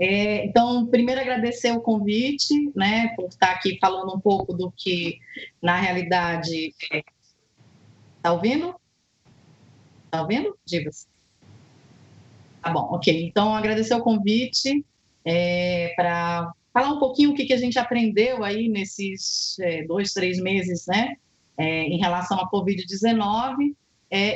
Então, primeiro agradecer o convite, né, por estar aqui falando um pouco do que, na realidade, tá ouvindo? Tá ouvindo, Divas? Tá bom, ok. Então, agradecer o convite para falar um pouquinho o que a gente aprendeu aí nesses 2, 3 meses, né, em relação à Covid-19,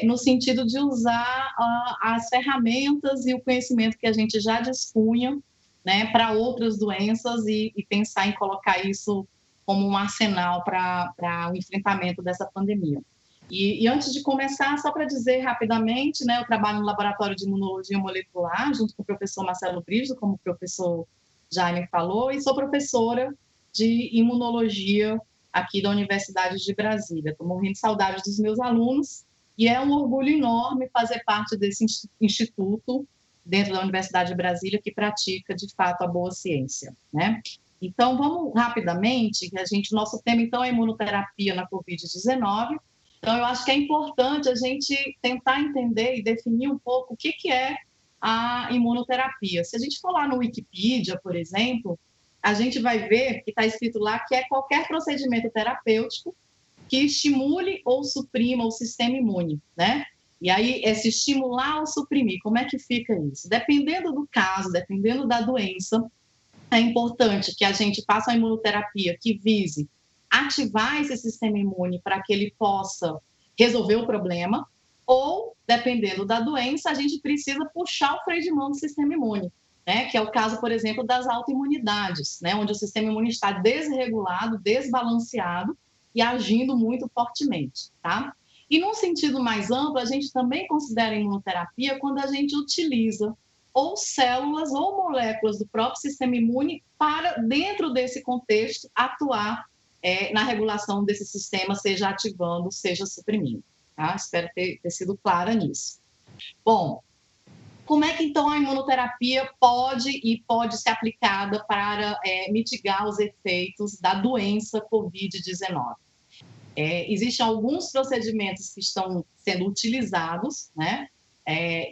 no sentido de usar as ferramentas e o conhecimento que a gente já dispunha, né, para outras doenças e pensar em colocar isso como um arsenal para o enfrentamento dessa pandemia. E antes de começar, só para dizer rapidamente, né, eu trabalho no Laboratório de Imunologia Molecular, junto com o professor Marcelo Brígido, como o professor Jaime falou, e sou professora de Imunologia aqui da Universidade de Brasília. Estou morrendo de saudade dos meus alunos, e é um orgulho enorme fazer parte desse instituto dentro da Universidade de Brasília que pratica, de fato, a boa ciência, né? Então, vamos rapidamente, nosso tema, então, é imunoterapia na Covid-19. Então, eu acho que é importante a gente tentar entender e definir um pouco o que é a imunoterapia. Se a gente for lá no Wikipedia, por exemplo, a gente vai ver que está escrito lá que é qualquer procedimento terapêutico que estimule ou suprima o sistema imune, né? E aí, se estimular ou suprimir, como é que fica isso? Dependendo do caso, dependendo da doença, é importante que a gente faça uma imunoterapia que vise ativar esse sistema imune para que ele possa resolver o problema, ou, dependendo da doença, a gente precisa puxar o freio de mão do sistema imune, né? Que é o caso, por exemplo, das autoimunidades, né? Onde o sistema imune está desregulado, desbalanceado e agindo muito fortemente, tá? E num sentido mais amplo, a gente também considera a imunoterapia quando a gente utiliza ou células ou moléculas do próprio sistema imune para, dentro desse contexto, atuar na regulação desse sistema, seja ativando, seja suprimindo. Tá? Espero ter sido clara nisso. Bom, como é que então a imunoterapia pode ser aplicada para mitigar os efeitos da doença Covid-19? Existem alguns procedimentos que estão sendo utilizados, né?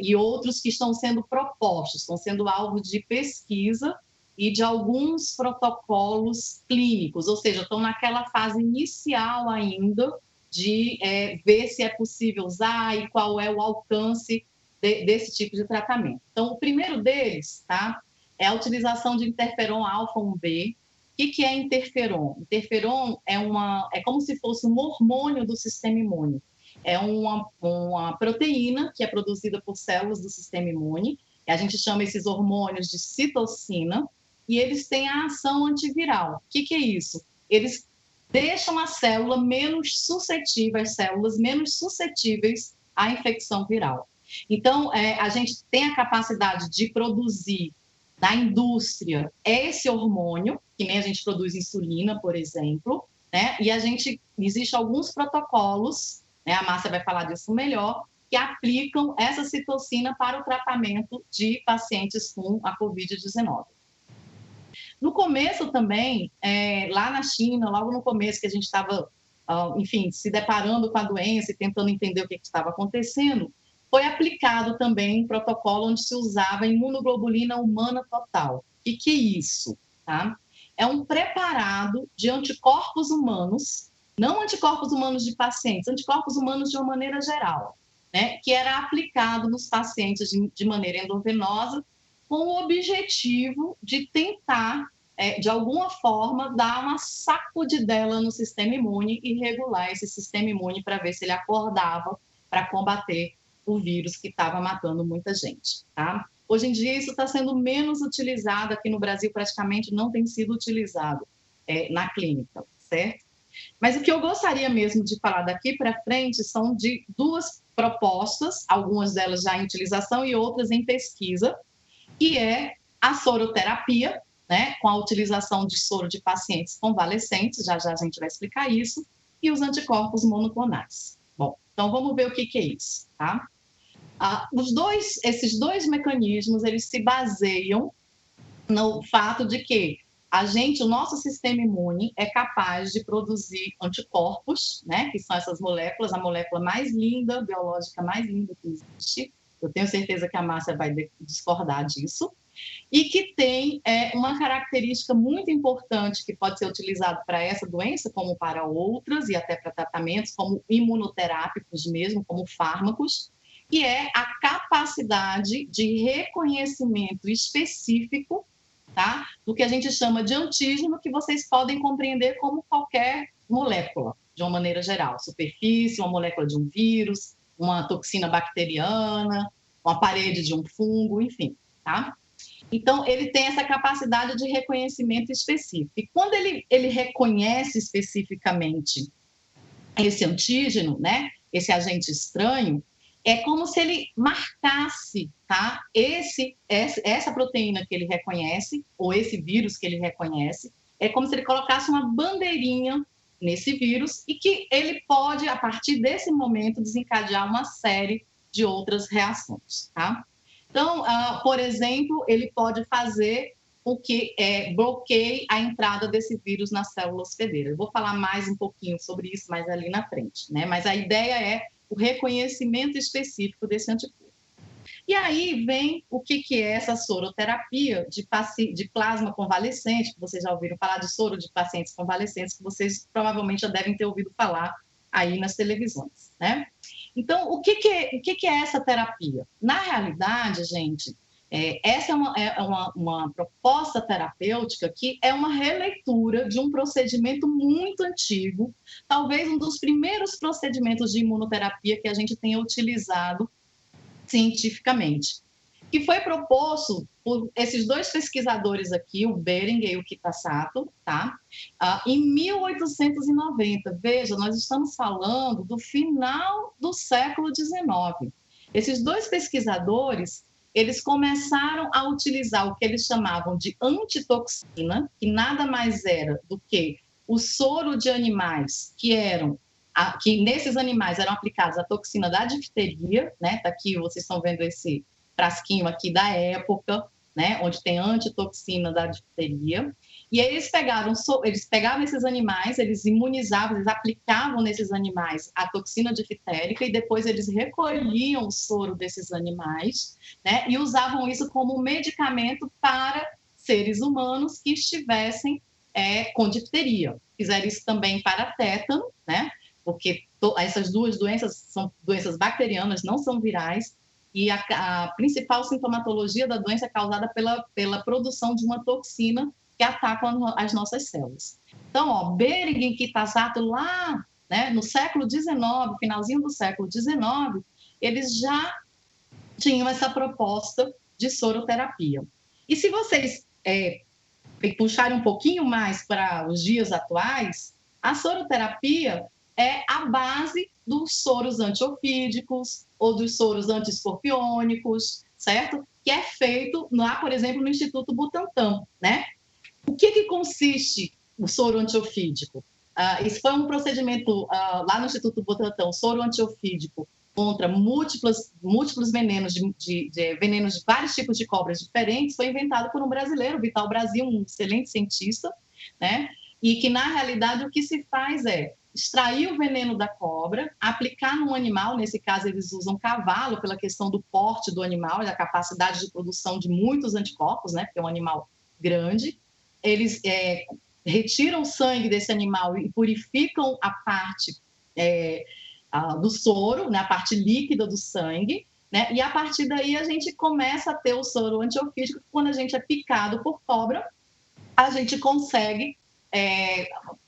E outros que estão sendo propostos, estão sendo alvo de pesquisa e de alguns protocolos clínicos, ou seja, estão naquela fase inicial ainda de ver se é possível usar e qual é o alcance desse tipo de tratamento. Então, o primeiro deles, tá, é a utilização de interferon alfa-1b. O que é interferon? Interferon é como se fosse um hormônio do sistema imune. É uma proteína que é produzida por células do sistema imune. A gente chama esses hormônios de citocina, e eles têm a ação antiviral. O que é isso? Eles deixam a célula menos suscetível, as células menos suscetíveis à infecção viral. Então, a gente tem a capacidade de produzir na indústria esse hormônio, que nem a gente produz insulina, por exemplo, né? E existe alguns protocolos, né? A Márcia vai falar disso melhor, que aplicam essa citocina para o tratamento de pacientes com a Covid-19. No começo também, lá na China, logo no começo que a gente estava, enfim, se deparando com a doença e tentando entender o que estava acontecendo, foi aplicado também um protocolo onde se usava imunoglobulina humana total. O que é isso? Tá? É um preparado de anticorpos humanos, não anticorpos humanos de pacientes, anticorpos humanos de uma maneira geral, né? Que era aplicado nos pacientes de maneira endovenosa, com o objetivo de tentar, de alguma forma, dar uma sacudidela no sistema imune e regular esse sistema imune para ver se ele acordava para combater o vírus que estava matando muita gente, tá? Hoje em dia, isso está sendo menos utilizado aqui no Brasil, praticamente não tem sido utilizado na clínica, certo? Mas o que eu gostaria mesmo de falar daqui para frente são de duas propostas, algumas delas já em utilização e outras em pesquisa, que é a soroterapia, né, com a utilização de soro de pacientes convalescentes, já já a gente vai explicar isso, e os anticorpos monoclonais. Bom, então vamos ver o que é isso, tá? Esses dois mecanismos, eles se baseiam no fato de que o nosso sistema imune é capaz de produzir anticorpos, né, que são essas moléculas, a molécula mais linda, biológica mais linda que existe. Eu tenho certeza que a Márcia vai discordar disso. e que tem uma característica muito importante que pode ser utilizado para essa doença, como para outras, e até para tratamentos, como imunoterápicos mesmo, como fármacos, que é a capacidade de reconhecimento específico, tá? Do que a gente chama de antígeno, que vocês podem compreender como qualquer molécula, de uma maneira geral. Superfície, uma molécula de um vírus, uma toxina bacteriana, uma parede de um fungo, enfim, tá? Então, ele tem essa capacidade de reconhecimento específico. E quando ele reconhece especificamente esse antígeno, né, esse agente estranho, é como se ele marcasse, tá, essa proteína que ele reconhece, ou esse vírus que ele reconhece, é como se ele colocasse uma bandeirinha nesse vírus e que ele pode, a partir desse momento, desencadear uma série de outras reações, tá? Então, por exemplo, ele pode fazer o que bloqueie a entrada desse vírus na célula hospedeira. Eu vou falar mais um pouquinho sobre isso mais ali na frente, né? Mas a ideia é o reconhecimento específico desse anticorpo. E aí vem o que é essa soroterapia de plasma convalescente, que vocês já ouviram falar de soro de pacientes convalescentes, que vocês provavelmente já devem ter ouvido falar aí nas televisões, né? Então, o que é essa terapia? Na realidade, gente, essa é uma proposta terapêutica que é uma releitura de um procedimento muito antigo, talvez um dos primeiros procedimentos de imunoterapia que a gente tenha utilizado cientificamente, que foi proposto por esses dois pesquisadores aqui, o Behringer e o Kitasato, tá? Em 1890. Veja, nós estamos falando do final do século XIX. Esses dois pesquisadores, eles começaram a utilizar o que eles chamavam de antitoxina, que nada mais era do que o soro de animais que nesses animais eram aplicados a toxina da difteria, né? Tá aqui, vocês estão vendo esse frasquinho aqui da época, né? Onde tem antitoxina da difteria. E aí eles pegavam esses animais, eles imunizavam, eles aplicavam nesses animais a toxina diftérica e depois eles recolhiam o soro desses animais, né? E usavam isso como medicamento para seres humanos que estivessem com difteria. Fizeram isso também para tétano, né? Porque essas duas doenças são doenças bacterianas, não são virais, e a principal sintomatologia da doença é causada pela produção de uma toxina que ataca as nossas células. Então, Behringer e Kitasato lá, né, no século XIX, finalzinho do século XIX, eles já tinham essa proposta de soroterapia. E se vocês puxarem um pouquinho mais para os dias atuais, a soroterapia é a base dos soros antiofídicos ou dos soros antiescorpiônicos, certo? Que é feito lá, por exemplo, no Instituto Butantan, né? O que consiste o soro antiofídico? Isso foi um procedimento lá no Instituto Butantan, soro antiofídico contra múltiplos venenos venenos de vários tipos de cobras diferentes, foi inventado por um brasileiro, Vital Brasil, um excelente cientista, né? E que, na realidade, o que se faz é extrair o veneno da cobra, aplicar num animal, nesse caso eles usam cavalo pela questão do porte do animal e da capacidade de produção de muitos anticorpos, né, porque é um animal grande. Eles retiram o sangue desse animal e purificam a parte do soro, né, a parte líquida do sangue, né, e a partir daí a gente começa a ter o soro antiofídico. Quando a gente é picado por cobra, a gente consegue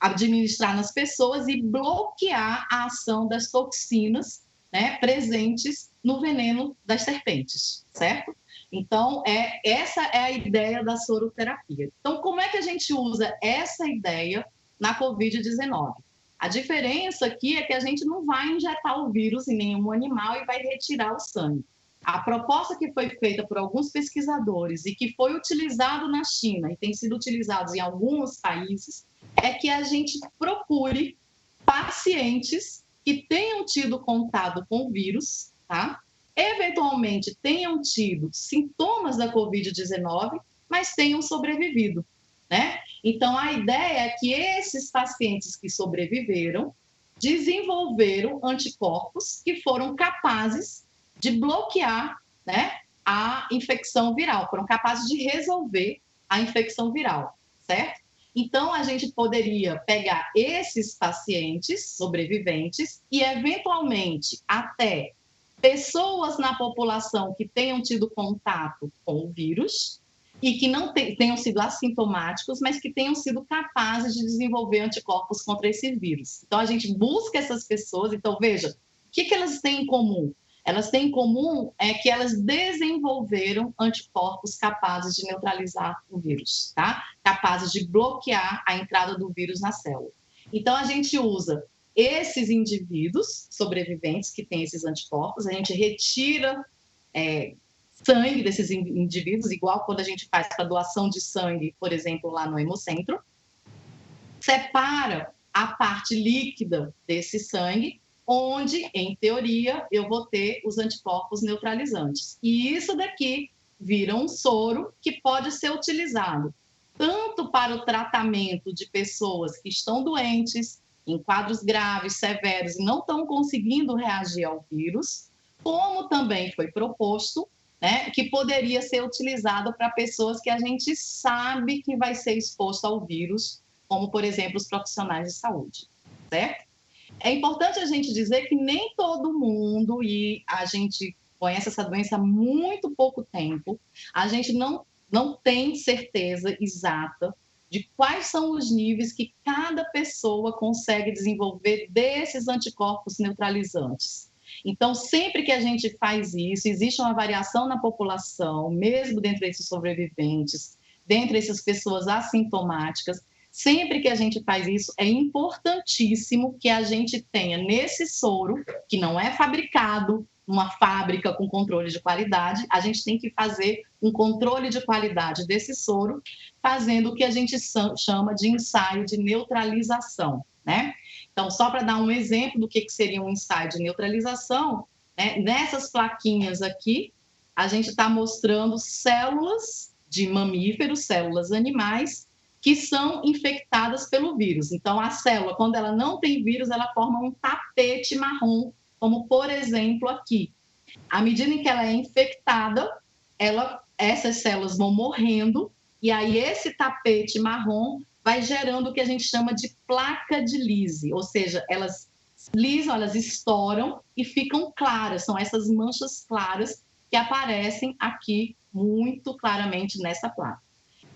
administrar nas pessoas e bloquear a ação das toxinas, né, presentes no veneno das serpentes, certo? Então, essa é a ideia da soroterapia. Então, como é que a gente usa essa ideia na Covid-19? A diferença aqui é que a gente não vai injetar o vírus em nenhum animal e vai retirar o sangue. A proposta que foi feita por alguns pesquisadores e que foi utilizado na China e tem sido utilizado em alguns países é que a gente procure pacientes que tenham tido contato com o vírus, tá? Eventualmente tenham tido sintomas da Covid-19, mas tenham sobrevivido, né? Então, a ideia é que esses pacientes que sobreviveram desenvolveram anticorpos que foram capazes de bloquear, né, a infecção viral, foram capazes de resolver a infecção viral, certo? Então, a gente poderia pegar esses pacientes sobreviventes e, eventualmente, até pessoas na população que tenham tido contato com o vírus e que não tenham sido assintomáticos, mas que tenham sido capazes de desenvolver anticorpos contra esse vírus. Então, a gente busca essas pessoas. Então, veja, o que elas têm em comum? Elas têm em comum que elas desenvolveram anticorpos capazes de neutralizar o vírus, tá? Capazes de bloquear a entrada do vírus na célula. Então, a gente usa esses indivíduos sobreviventes que têm esses anticorpos, a gente retira sangue desses indivíduos, igual quando a gente faz a doação de sangue, por exemplo, lá no Hemocentro, separa a parte líquida desse sangue, onde, em teoria, eu vou ter os anticorpos neutralizantes. E isso daqui vira um soro que pode ser utilizado tanto para o tratamento de pessoas que estão doentes, em quadros graves, severos, e não estão conseguindo reagir ao vírus, como também foi proposto, né, que poderia ser utilizado para pessoas que a gente sabe que vai ser exposto ao vírus, como, por exemplo, os profissionais de saúde, certo? É importante a gente dizer que nem todo mundo, e a gente conhece essa doença há muito pouco tempo, a gente não tem certeza exata de quais são os níveis que cada pessoa consegue desenvolver desses anticorpos neutralizantes. Então, sempre que a gente faz isso, existe uma variação na população, mesmo dentre esses sobreviventes, dentre essas pessoas assintomáticas. Sempre que a gente faz isso, é importantíssimo que a gente tenha nesse soro, que não é fabricado numa fábrica com controle de qualidade, a gente tem que fazer um controle de qualidade desse soro, fazendo o que a gente chama de ensaio de neutralização, né? Então, só para dar um exemplo do que seria um ensaio de neutralização, né? Nessas plaquinhas aqui, a gente está mostrando células de mamíferos, células animais, que são infectadas pelo vírus. Então, a célula, quando ela não tem vírus, ela forma um tapete marrom, como, por exemplo, aqui. À medida em que ela é infectada, essas células vão morrendo, e aí esse tapete marrom vai gerando o que a gente chama de placa de Lise, ou seja, elas lisam, elas estouram e ficam claras, são essas manchas claras que aparecem aqui muito claramente nessa placa.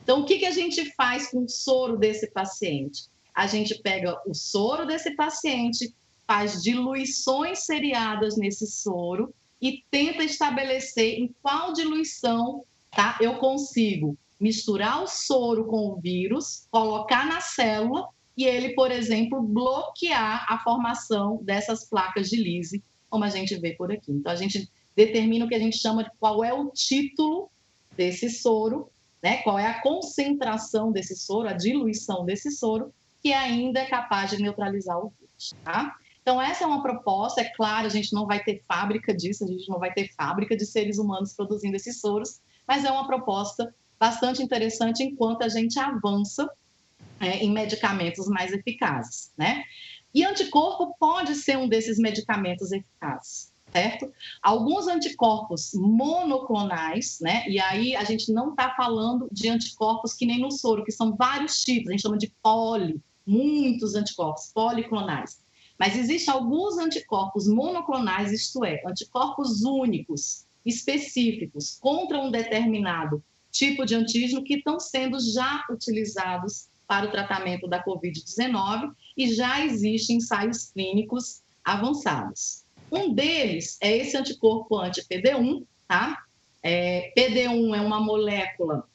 Então, o que a gente faz com o soro desse paciente? A gente pega o soro desse paciente, faz diluições seriadas nesse soro e tenta estabelecer em qual diluição, tá, eu consigo misturar o soro com o vírus, colocar na célula e ele, por exemplo, bloquear a formação dessas placas de Lise, como a gente vê por aqui. Então, a gente determina o que a gente chama de qual é o título desse soro, né? Qual é a concentração desse soro, a diluição desse soro, que ainda é capaz de neutralizar o vírus, tá? Então, essa é uma proposta. É claro, a gente não vai ter fábrica disso, a gente não vai ter fábrica de seres humanos produzindo esses soros, mas é uma proposta bastante interessante enquanto a gente avança em medicamentos mais eficazes, né? E anticorpo pode ser um desses medicamentos eficazes, certo? Alguns anticorpos monoclonais, né? E aí a gente não está falando de anticorpos que nem no soro, que são vários tipos, a gente chama de muitos anticorpos policlonais. Mas existem alguns anticorpos monoclonais, isto é, anticorpos únicos, específicos, contra um determinado tipo de antígeno que estão sendo já utilizados para o tratamento da Covid-19 e já existem ensaios clínicos avançados. Um deles é esse anticorpo anti-PD1, tá? PD1 é uma molécula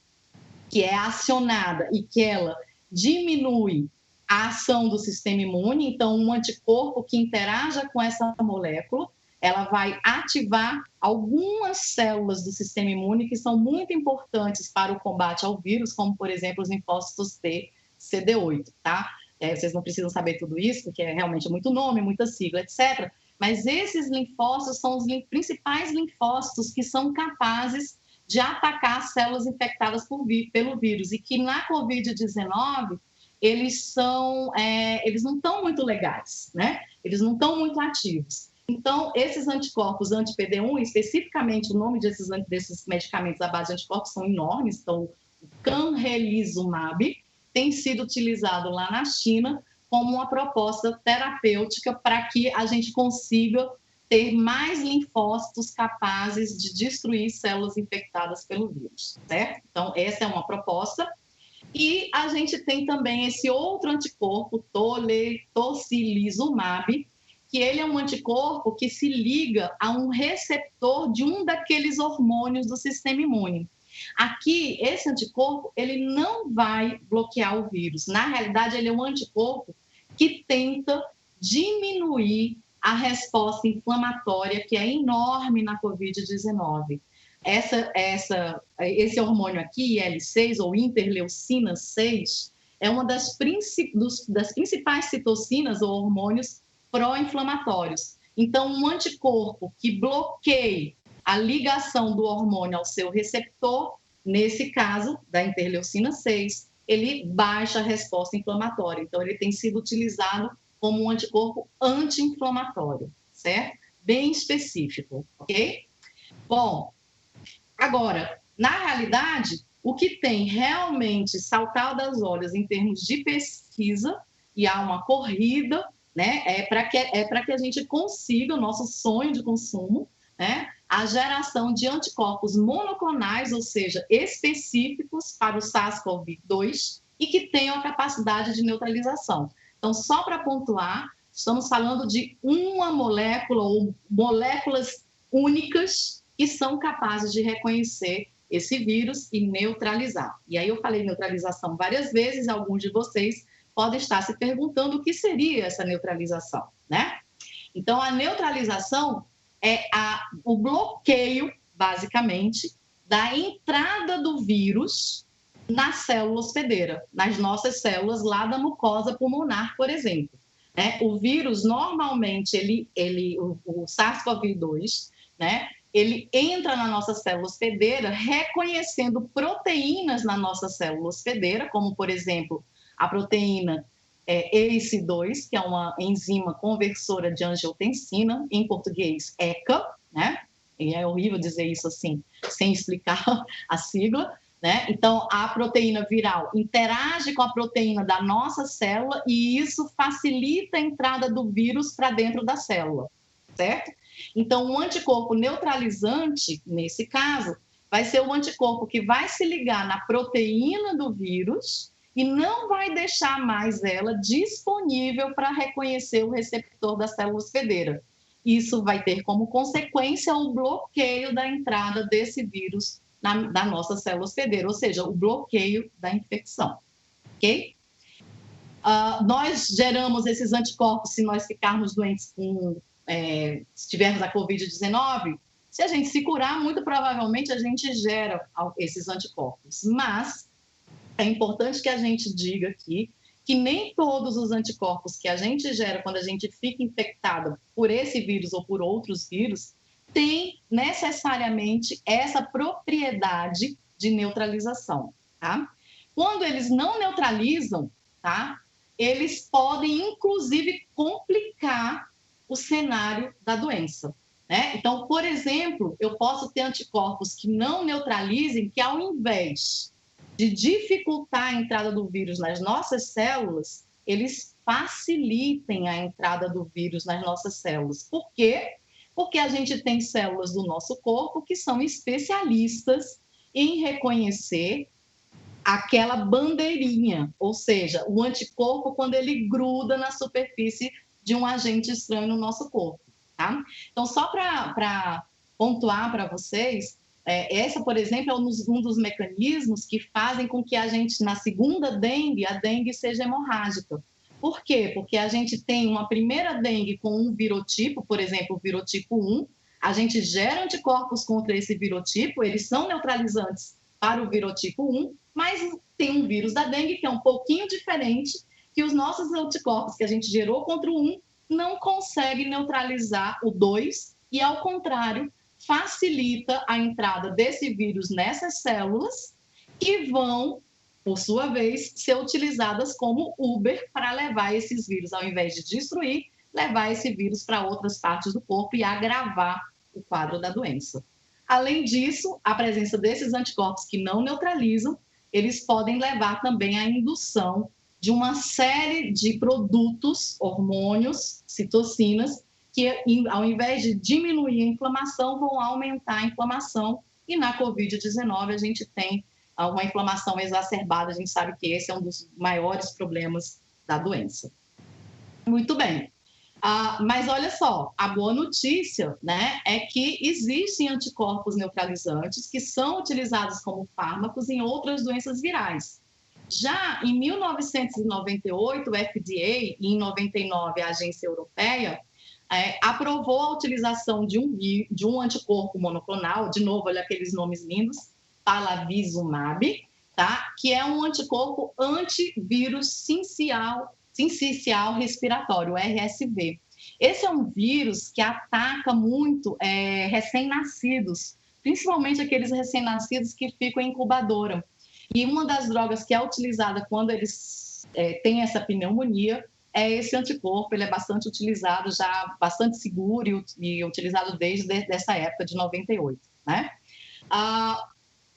que é acionada e que ela diminui a ação do sistema imune. Então, um anticorpo que interaja com essa molécula, ela vai ativar algumas células do sistema imune que são muito importantes para o combate ao vírus, como, por exemplo, os linfócitos T, CD8, tá? Vocês não precisam saber tudo isso, porque é realmente muito nome, muita sigla, etc. Mas esses linfócitos são os principais linfócitos que são capazes de atacar as células infectadas pelo vírus e que na Covid-19 eles não estão muito legais, né? Eles não estão muito ativos. Então, esses anticorpos anti-PD1, especificamente o nome desses medicamentos à base de anticorpos são enormes. Então, o canrelizumab tem sido utilizado lá na China como uma proposta terapêutica para que a gente consiga ter mais linfócitos capazes de destruir células infectadas pelo vírus, certo? Então, essa é uma proposta. E a gente tem também esse outro anticorpo, tocilizumab, que ele é um anticorpo que se liga a um receptor de um daqueles hormônios do sistema imune. Aqui, esse anticorpo, ele não vai bloquear o vírus. Na realidade, ele é um anticorpo que tenta diminuir a resposta inflamatória, que é enorme na Covid-19. Esse hormônio aqui, IL-6, ou interleucina 6, é uma das principais citocinas ou hormônios pró-inflamatórios. Então, um anticorpo que bloqueie a ligação do hormônio ao seu receptor, nesse caso, da interleucina 6, ele baixa a resposta inflamatória. Então, ele tem sido utilizado como um anticorpo anti-inflamatório, certo? Bem específico, ok? Bom, agora, na realidade, o que tem realmente saltado aos olhos em termos de pesquisa, e há uma corrida, né, é para que a gente consiga o nosso sonho de consumo, né, a geração de anticorpos monoclonais, ou seja, específicos para o SARS-CoV-2 e que tenham a capacidade de neutralização. Então, só para pontuar, estamos falando de uma molécula ou moléculas únicas que são capazes de reconhecer esse vírus e neutralizar. E aí eu falei neutralização várias vezes, alguns de vocês podem estar se perguntando o que seria essa neutralização, né? Então, a neutralização é o bloqueio, basicamente, da entrada do vírus na célula hospedeira, nas nossas células lá da mucosa pulmonar, por exemplo. Né? O vírus, normalmente, o SARS-CoV-2, né? Ele entra na nossa célula hospedeira reconhecendo proteínas na nossa célula hospedeira, como, por exemplo, a proteína ACE2, que é uma enzima conversora de angiotensina, em português ECA, né? E é horrível dizer isso assim, sem explicar a sigla, né? Então, a proteína viral interage com a proteína da nossa célula e isso facilita a entrada do vírus para dentro da célula, certo? Então, o anticorpo neutralizante, nesse caso, vai ser o anticorpo que vai se ligar na proteína do vírus e não vai deixar mais ela disponível para reconhecer o receptor da célula hospedeira. Isso vai ter como consequência o bloqueio da entrada desse vírus na nossa célula hospedeira, ou seja, o bloqueio da infecção, ok? Nós geramos esses anticorpos se nós ficarmos doentes se tivermos a Covid-19, se a gente se curar, muito provavelmente a gente gera esses anticorpos, mas é importante que a gente diga aqui que nem todos os anticorpos que a gente gera quando a gente fica infectado por esse vírus ou por outros vírus têm necessariamente essa propriedade de neutralização, tá? Quando eles não neutralizam, tá? Eles podem, inclusive, complicar o cenário da doença, né? Então, por exemplo, eu posso ter anticorpos que não neutralizem, que ao invés de dificultar a entrada do vírus nas nossas células, eles facilitem a entrada do vírus nas nossas células. Por quê? Porque a gente tem células do nosso corpo que são especialistas em reconhecer aquela bandeirinha, ou seja, o anticorpo quando ele gruda na superfície de um agente estranho no nosso corpo, tá? Então, só para pontuar para vocês, essa, por exemplo, é um dos mecanismos que fazem com que a gente, na segunda dengue, a dengue seja hemorrágica. Por quê? Porque a gente tem uma primeira dengue com um virotipo, por exemplo, o virotipo 1, a gente gera anticorpos contra esse virotipo, eles são neutralizantes para o virotipo 1, mas tem um vírus da dengue que é um pouquinho diferente, que os nossos anticorpos que a gente gerou contra o 1 não conseguem neutralizar o 2 e, ao contrário, facilita a entrada desse vírus nessas células que vão, por sua vez, ser utilizadas como Uber para levar esses vírus, ao invés de destruir, levar esse vírus para outras partes do corpo e agravar o quadro da doença. Além disso, a presença desses anticorpos que não neutralizam, eles podem levar também à indução de uma série de produtos, hormônios, citocinas, que ao invés de diminuir a inflamação, vão aumentar a inflamação. E na Covid-19 a gente tem uma inflamação exacerbada, a gente sabe que esse é um dos maiores problemas da doença. Muito bem. Mas olha só, a boa notícia, né, é que existem anticorpos neutralizantes que são utilizados como fármacos em outras doenças virais. Já em 1998, o FDA, e em 99 a Agência Europeia, aprovou a utilização de um anticorpo monoclonal, de novo, olha aqueles nomes lindos, Palavizumab, tá? Que é um anticorpo antivírus sincicial respiratório, RSV. Esse é um vírus que ataca muito recém-nascidos, principalmente aqueles recém-nascidos que ficam em incubadora. E uma das drogas que é utilizada quando eles têm essa pneumonia é esse anticorpo. Ele é bastante utilizado, já bastante seguro e utilizado desde essa época de 98, né?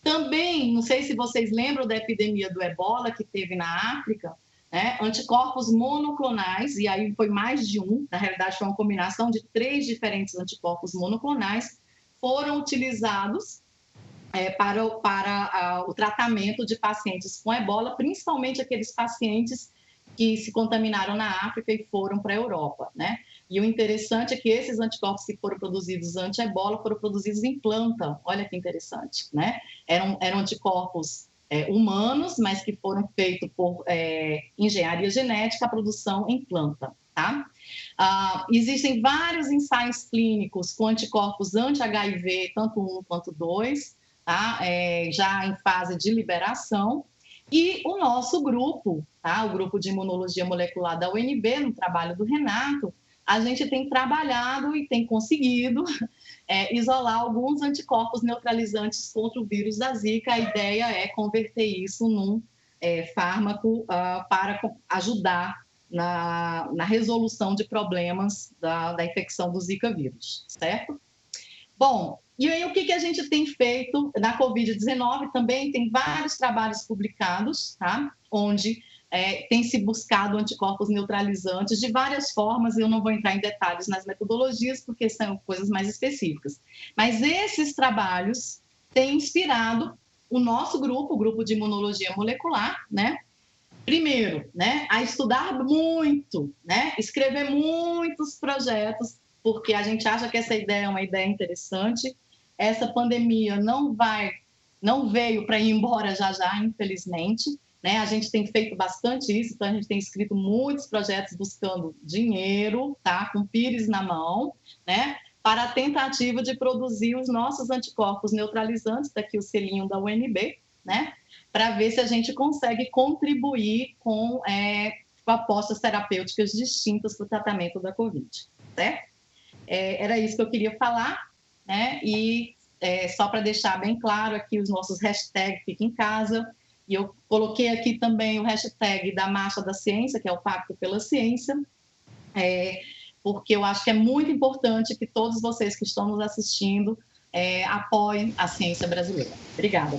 Também, não sei se vocês lembram da epidemia do ebola que teve na África, né? Anticorpos monoclonais, e aí foi mais de um, na realidade foi uma combinação de 3 diferentes anticorpos monoclonais, foram utilizados para o tratamento de pacientes com ebola, principalmente aqueles pacientes que se contaminaram na África e foram para a Europa, né? E o interessante é que esses anticorpos que foram produzidos anti-ebola foram produzidos em planta. Olha que interessante, né? Eram anticorpos humanos, mas que foram feitos por engenharia genética, a produção em planta, tá? Existem vários ensaios clínicos com anticorpos anti-HIV, tanto 1 quanto 2, tá? Já em fase de liberação. E o nosso grupo, tá? O grupo de imunologia molecular da UNB, no trabalho do Renato, a gente tem trabalhado e tem conseguido isolar alguns anticorpos neutralizantes contra o vírus da Zika. A ideia é converter isso num fármaco para ajudar na resolução de problemas da infecção do Zika vírus, certo? Bom, e aí o que a gente tem feito na Covid-19? Também tem vários trabalhos publicados, tá? Onde tem se buscado anticorpos neutralizantes de várias formas. Eu não vou entrar em detalhes nas metodologias, porque são coisas mais específicas. Mas esses trabalhos têm inspirado o nosso grupo, o grupo de imunologia molecular, né? Primeiro, né, a estudar muito, né? Escrever muitos projetos, porque a gente acha que essa ideia é uma ideia interessante. Essa pandemia não veio para ir embora já, infelizmente, né? A gente tem feito bastante isso, então a gente tem escrito muitos projetos buscando dinheiro, tá? Com pires na mão, né? Para a tentativa de produzir os nossos anticorpos neutralizantes, daqui o selinho da UNB, né? Para ver se a gente consegue contribuir com propostas terapêuticas distintas para o tratamento da Covid, certo? Era isso que eu queria falar, né? E só para deixar bem claro aqui os nossos hashtags Fica em Casa, e eu coloquei aqui também o hashtag da Marcha da Ciência, que é o Pacto pela Ciência, porque eu acho que é muito importante que todos vocês que estão nos assistindo apoiem a ciência brasileira. Obrigada.